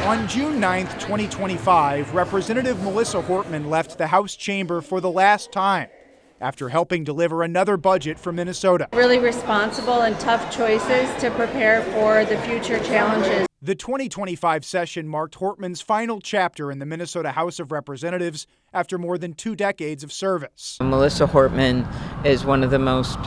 On June 9, 2025, Representative Melissa Hortman left the House chamber for the last time after helping deliver another budget for Minnesota. Really responsible and tough choices to prepare for the future challenges. The 2025 session marked Hortman's final chapter in the Minnesota House of Representatives after more than 2 decades of service. Melissa Hortman is one of the most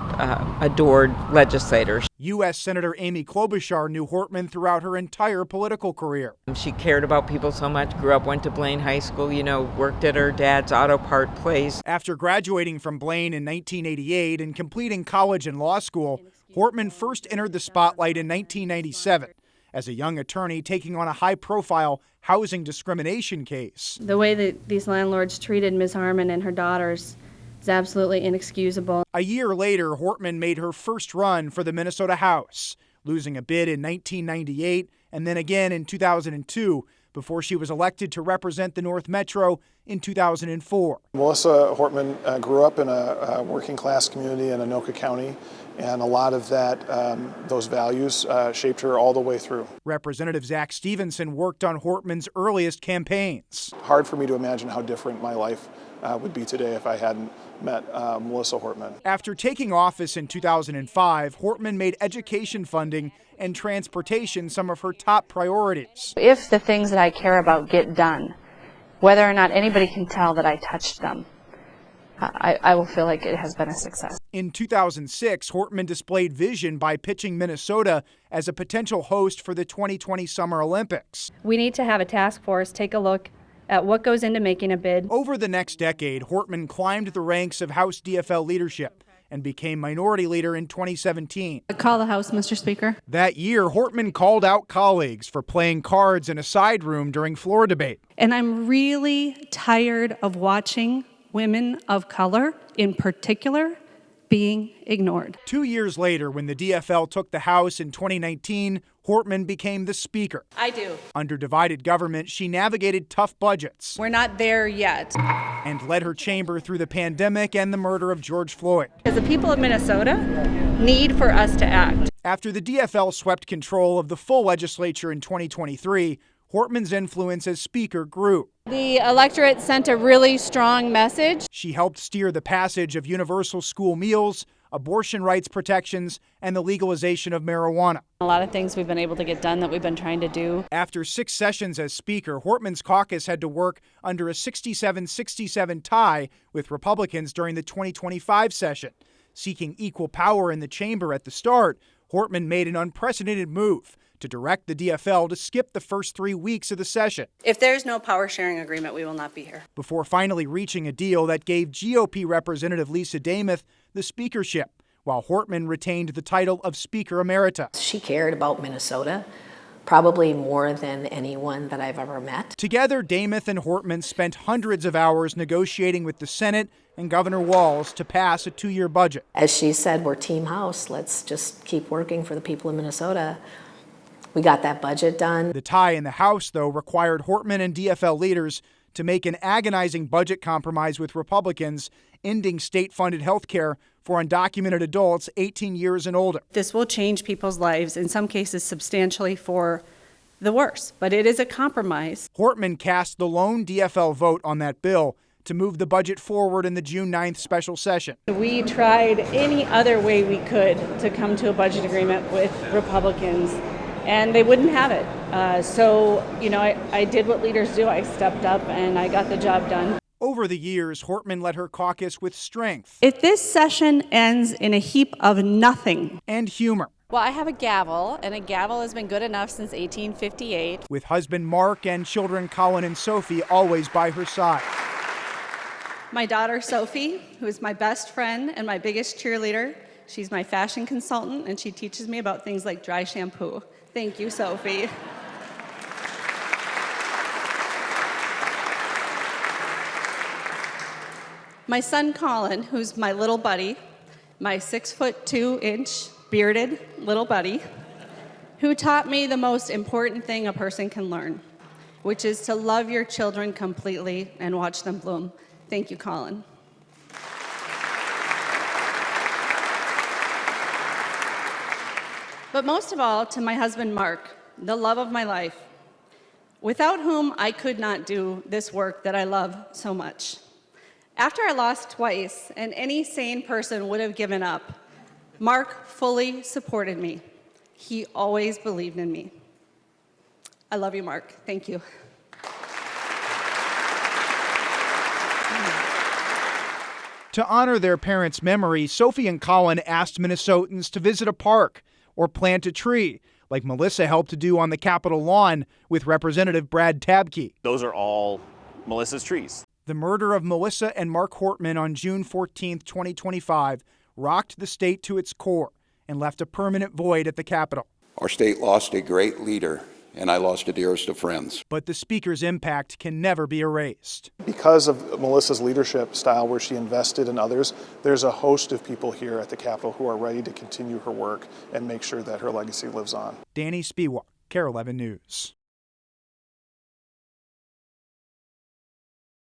adored legislators. U.S. Senator Amy Klobuchar knew Hortman throughout her entire political career. She cared about people so much, went to Blaine High School, worked at her dad's auto part place. After graduating from Blaine in 1988 and completing college and law school, Hortman first entered the spotlight in 1997. As a young attorney taking on a high-profile housing discrimination case. The way that these landlords treated Ms. Harmon and her daughters is absolutely inexcusable. A year later, Hortman made her first run for the Minnesota House, losing a bid in 1998 and then again in 2002 before she was elected to represent the North Metro in 2004. Melissa Hortman grew up in a working-class community in Anoka County, and a lot of that, those values shaped her all the way through. Representative Zach Stevenson worked on Hortman's earliest campaigns. Hard for me to imagine how different my life would be today if I hadn't met Melissa Hortman. After taking office in 2005, Hortman made education funding and transportation some of her top priorities. If the things that I care about get done, whether or not anybody can tell that I touched them, I will feel like it has been a success. In 2006, Hortman displayed vision by pitching Minnesota as a potential host for the 2020 Summer Olympics. We need to have a task force take a look at what goes into making a bid. Over the next decade, Hortman climbed the ranks of House DFL leadership and became minority leader in 2017. Call the House, Mr. Speaker. That year, Hortman called out colleagues for playing cards in a side room during floor debate. And I'm really tired of watching women of color, in particular, being ignored. 2 years later, when the DFL took the House in 2019, Hortman became the Speaker. I do. Under divided government, she navigated tough budgets. We're not there yet. And led her chamber through the pandemic and the murder of George Floyd. As the people of Minnesota need for us to act. After the DFL swept control of the full legislature in 2023, Hortman's influence as Speaker grew. The electorate sent a really strong message. She helped steer the passage of universal school meals, abortion rights protections, and the legalization of marijuana. A lot of things we've been able to get done that we've been trying to do. After 6 sessions as Speaker, Hortman's caucus had to work under a 67-67 tie with Republicans during the 2025 session. Seeking equal power in the chamber at the start, Hortman made an unprecedented move to direct the DFL to skip the first 3 weeks of the session. If there's no power sharing agreement, we will not be here. Before finally reaching a deal that gave GOP Representative Lisa Demuth the speakership, while Hortman retained the title of Speaker Emerita. She cared about Minnesota, probably more than anyone that I've ever met. Together, Demuth and Hortman spent hundreds of hours negotiating with the Senate and Governor Walz to pass a 2-year budget. As she said, we're Team House. Let's just keep working for the people of Minnesota. We got that budget done. The tie in the House, though, required Hortman and DFL leaders to make an agonizing budget compromise with Republicans, ending state-funded health care for undocumented adults 18 years and older. This will change people's lives, in some cases substantially for the worse, but it is a compromise. Hortman cast the lone DFL vote on that bill to move the budget forward in the June 9th special session. We tried any other way we could to come to a budget agreement with Republicans, and they wouldn't have it. I did what leaders do. I stepped up and I got the job done. Over the years, Hortman led her caucus with strength. If this session ends in a heap of nothing. And humor. Well, I have a gavel, and a gavel has been good enough since 1858. With husband Mark and children Colin and Sophie always by her side. My daughter Sophie, who is my best friend and my biggest cheerleader. She's my fashion consultant, and she teaches me about things like dry shampoo. Thank you, Sophie. My son Colin, who's my little buddy, my 6'2" bearded little buddy, who taught me the most important thing a person can learn, which is to love your children completely and watch them bloom. Thank you, Colin. But most of all, to my husband, Mark, the love of my life. without whom I could not do this work that I love so much. After I lost twice, and any sane person would have given up, Mark fully supported me. He always believed in me. I love you, Mark. Thank you. To honor their parents' memory, Sophie and Colin asked Minnesotans to visit a park or plant a tree, like Melissa helped to do on the Capitol lawn with Representative Brad Tabke. Those are all Melissa's trees. The murder of Melissa and Mark Hortman on June 14, 2025, rocked the state to its core and left a permanent void at the Capitol. Our state lost a great leader, and I lost a dearest of friends. But the speaker's impact can never be erased. Because of Melissa's leadership style, where she invested in others, there's a host of people here at the Capitol who are ready to continue her work and make sure that her legacy lives on. Danny Spiewak, KARE 11 News.